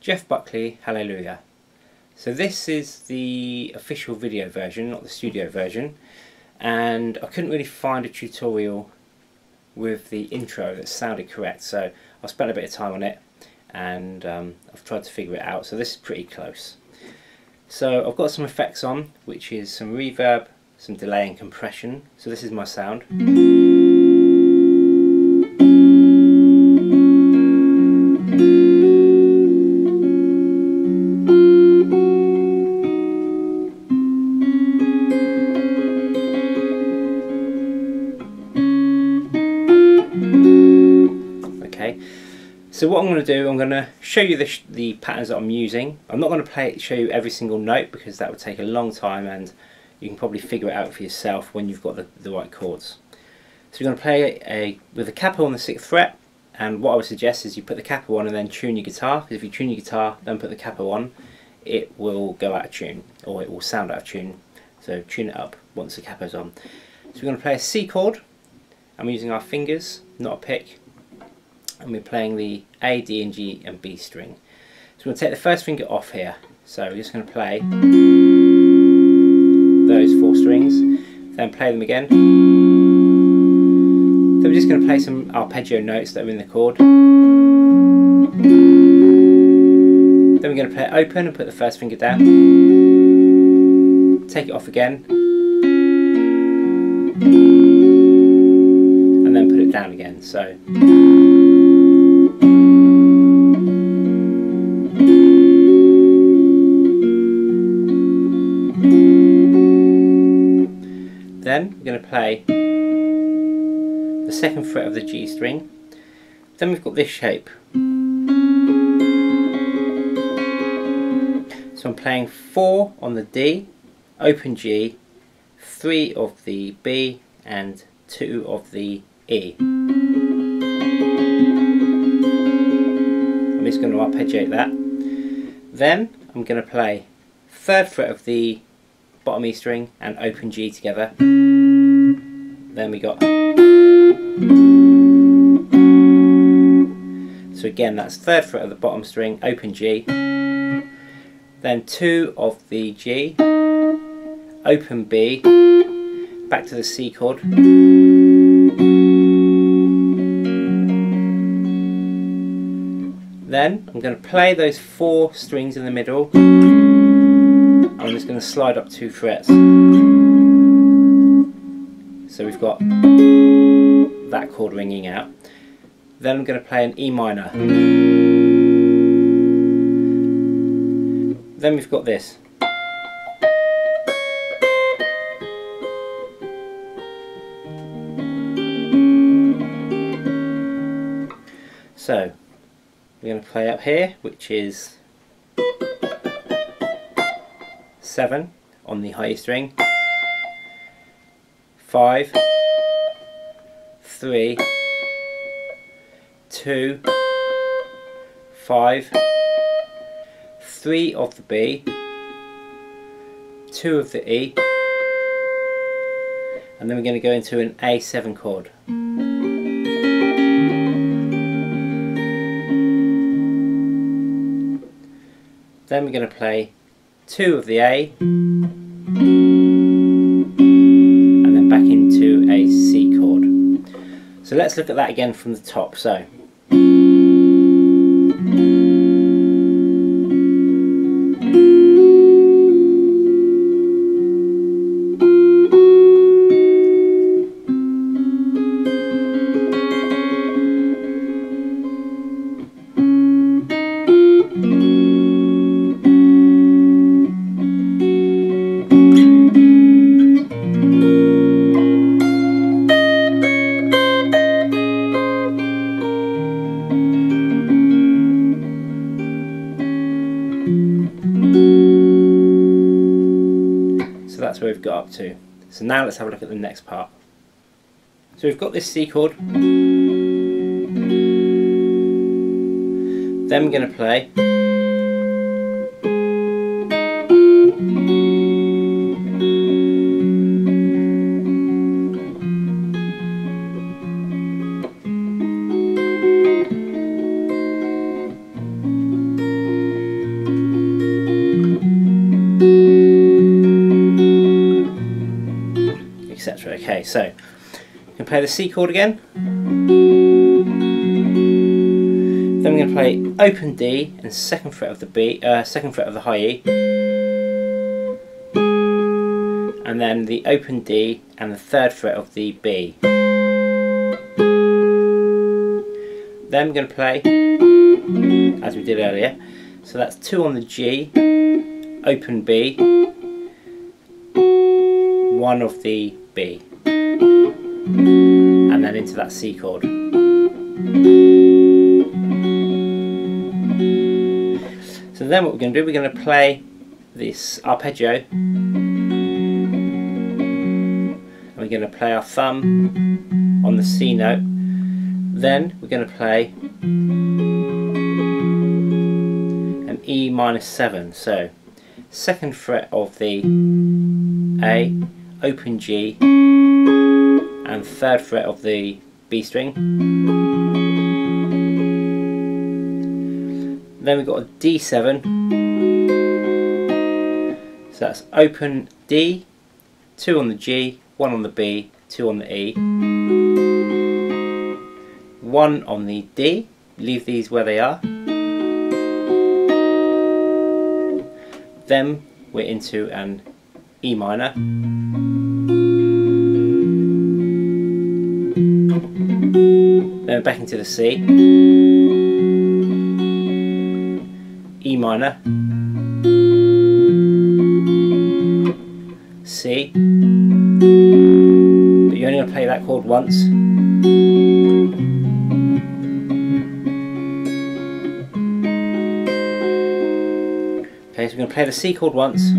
Jeff Buckley, Hallelujah. So this is the official video version, not the studio version, and I couldn't really find a tutorial with the intro that sounded correct, so I spent a bit of time on it and I've tried to figure it out. So this is pretty close. So I've got some effects on, which is some reverb, some delay and compression. So this is my sound. Okay, so what I'm going to do, I'm going to show you the patterns that I'm using. I'm not going to show you every single note because that would take a long time, and you can probably figure it out for yourself when you've got the right chords. So you're going to play with a capo on the 6th fret, and what I would suggest is you put the capo on and then tune your guitar, because if you tune your guitar then put the capo on, it will go out of tune, or it will sound out of tune. So tune it up once the capo's on. So we're going to play a C chord. I'm using our fingers, not a pick, and we're playing the A, D and G and B string. So we're going to take the first finger off here. So we're just going to play those 4 strings, then play them again. Then we're just going to play some arpeggio notes that are in the chord. Then we're going to play it open and put the first finger down. Take it off again. And then put it down again. So then we're going to play the 2nd fret of the G string. Then we've got this shape. So I'm playing 4 on the D, open G, 3 of the B and 2 of the E. I'm just going to arpeggiate that. Then I'm going to play 3rd fret of the bottom E string and open G together. Then we got, so again that's 3rd fret of the bottom string, open G, then 2 of the G, open B, back to the C chord, then I'm going to play those 4 strings in the middle. I'm just going to slide up 2 frets. So we've got that chord ringing out. Then I'm going to play an E minor. Then we've got this. So we're going to play up here, which is 7 on the high E string, 5, 3, 2, 5, 3 of the B, 2 of the E, and then we're going to go into an A7 chord. Then we're going to play 2 of the A, and then back into a C chord. So let's look at that again from the top. So that's where we've got up to. So now let's have a look at the next part. So we've got this C chord. Then we're going to play Okay, so you can play the C chord again. Then we're going to play open D and second fret of the B, second fret of the high E, and then the open D and the third fret of the B. Then we're going to play as we did earlier. So that's 2 on the G, open B, 1 of the B, and then into that C chord. So then what we're going to do, we're going to play this arpeggio, and we're going to play our thumb on the C note. Then we're going to play an E minor 7, so second fret of the A, open G, and third fret of the B string. Then we've got a D7, so that's open D, 2 on the G, 1 on the B, 2 on the E, 1 on the D, leave these where they are. Then we're into an E minor. Then we're back into the C. E minor, C, but you're only going to play that chord once. Okay, so we're going to play the C chord once,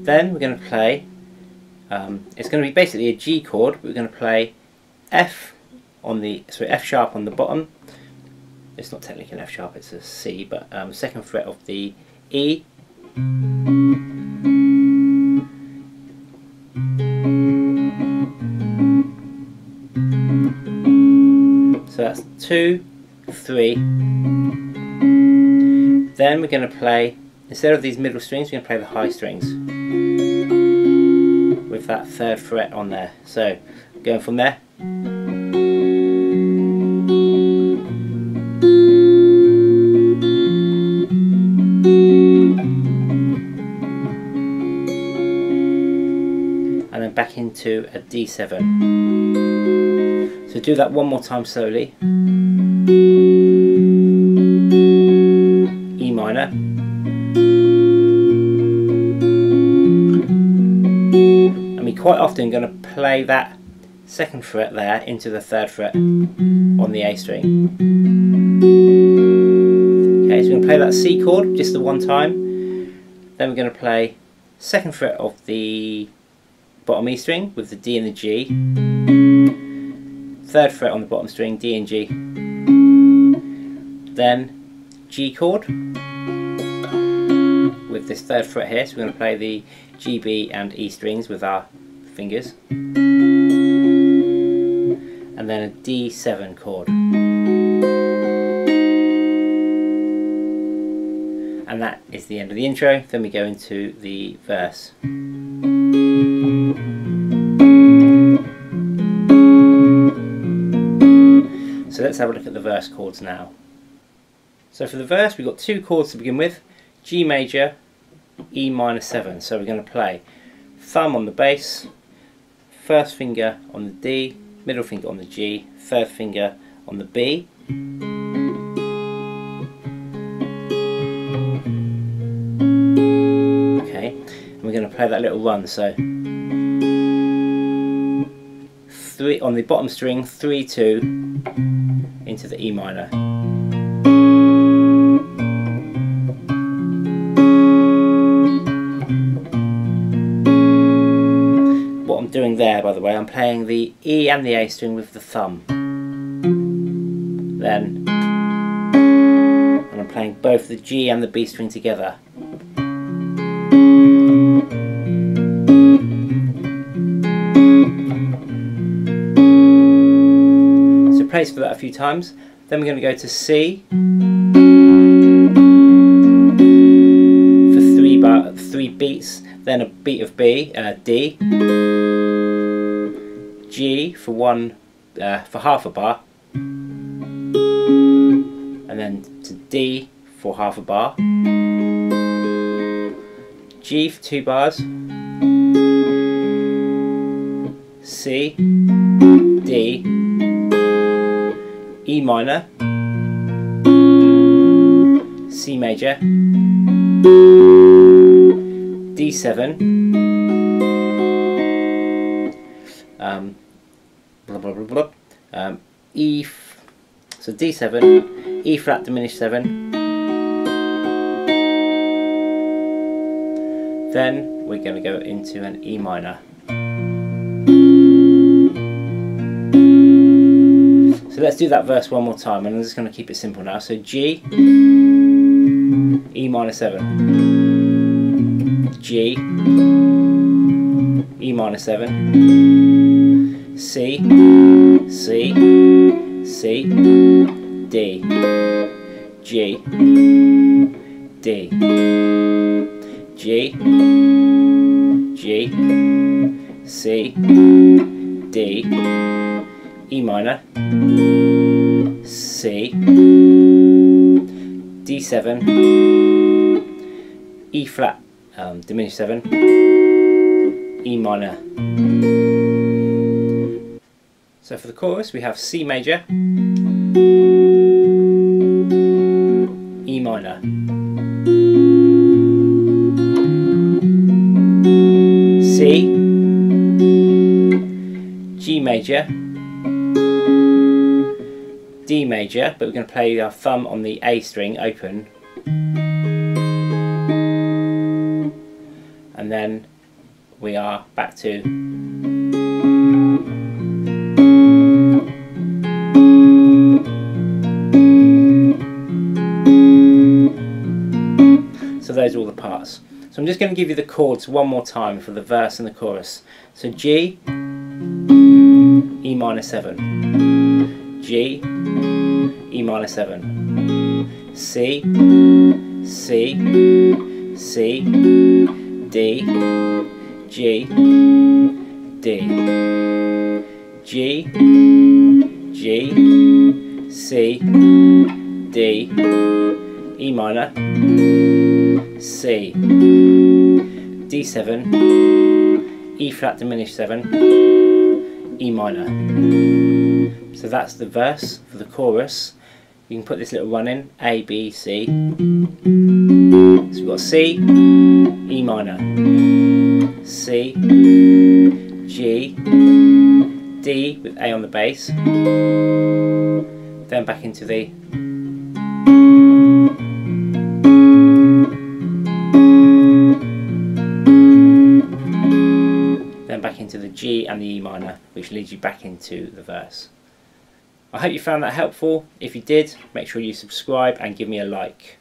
then we're going to play, it's going to be basically a G chord, but we're going to play F on the, sorry, F sharp on the bottom. It's not technically an F sharp, it's a C, but second fret of the E, so that's 2, 3. Then we're going to play, instead of these middle strings, we're going to play the high strings with that third fret on there. So going from there. And then back into a D7. So do that one more time slowly. E minor. And we quite often going to play that second fret there into the third fret on the A string. Okay, so we're going to play that C chord just the one time. Then we're going to play second fret of the bottom E string with the D and the G, third fret on the bottom string, D and G, then G chord with this third fret here, so we're going to play the G, B and E strings with our fingers, and then a D7 chord, and that is the end of the intro. Then we go into the verse. So let's have a look at the verse chords now. So for the verse we've got 2 chords to begin with, G major, E minor 7. So we're going to play thumb on the bass, first finger on the D, middle finger on the G, third finger on the B. Okay, and we're going to play that little run, so 3 on the bottom string, 3, 2 into the E minor. What I'm doing there, by the way, I'm playing the E and the A string with the thumb. Then, and I'm playing both the G and the B string together. Place for that a few times. Then we're going to go to C for 3 beats, then a beat of B, D, G for half a bar, and then to D for half a bar, G for 2 bars, C, D, E minor, C major, D7, blah blah blah blah, so D7, E flat diminished 7, then we're going to go into an E minor. So let's do that verse one more time, and I'm just going to keep it simple now. So G, E minor 7, G, E minor 7, C, C, C, D, G, D, G, G, C, D, E minor, C, D7, E flat diminished 7, E minor. So for the chorus we have C major, E minor, C, G major, D major, but we're going to play our thumb on the A string open, and then we are back to so those are all the parts. So I'm just going to give you the chords one more time for the verse and the chorus. So G, E minor 7, G, E minor 7, C, C, C, D, G, D, G, G, C, D, E minor, C, D7, E flat diminished 7, E minor. So that's the verse. For the chorus you can put this little run in, A, B, C. So we've got C, E minor, C, G, D with A on the bass, then back into the G and the E minor, which leads you back into the verse. I hope you found that helpful. If you did, make sure you subscribe and give me a like.